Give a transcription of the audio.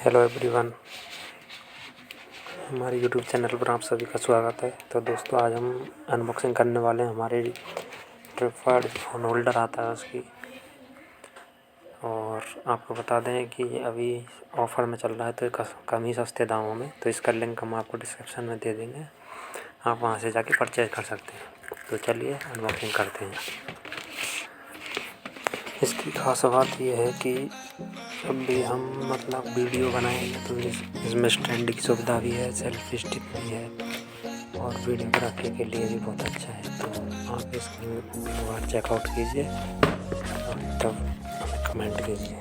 Hello everyone, हमारे YouTube channel पर आप सभी का स्वागत है। तो दोस्तों, आज हम अनबॉक्सिंग करने वाले हैं हमारे ट्रिपॉड फ़ोन होल्डर आता है उसकी। और आपको बता दें कि ये अभी ऑफ़र में चल रहा है, तो कम ही सस्ते दामों में। तो इसका लिंक हम आपको डिस्क्रिप्शन में दे देंगे, आप वहाँ से जाके परचेज कर सकते हैं। तो चलिए अनबॉक्सिंग करते हैं। इसकी ख़ास बात यह है कि जब भी हम वीडियो बनाएंगे तो इसमें स्टैंड की सुविधा भी है, सेल्फी स्टिक भी है और वीडियोग्राफी के लिए भी बहुत अच्छा है। तो आप इसको एक बार चेकआउट कीजिए और तब कमेंट कीजिए।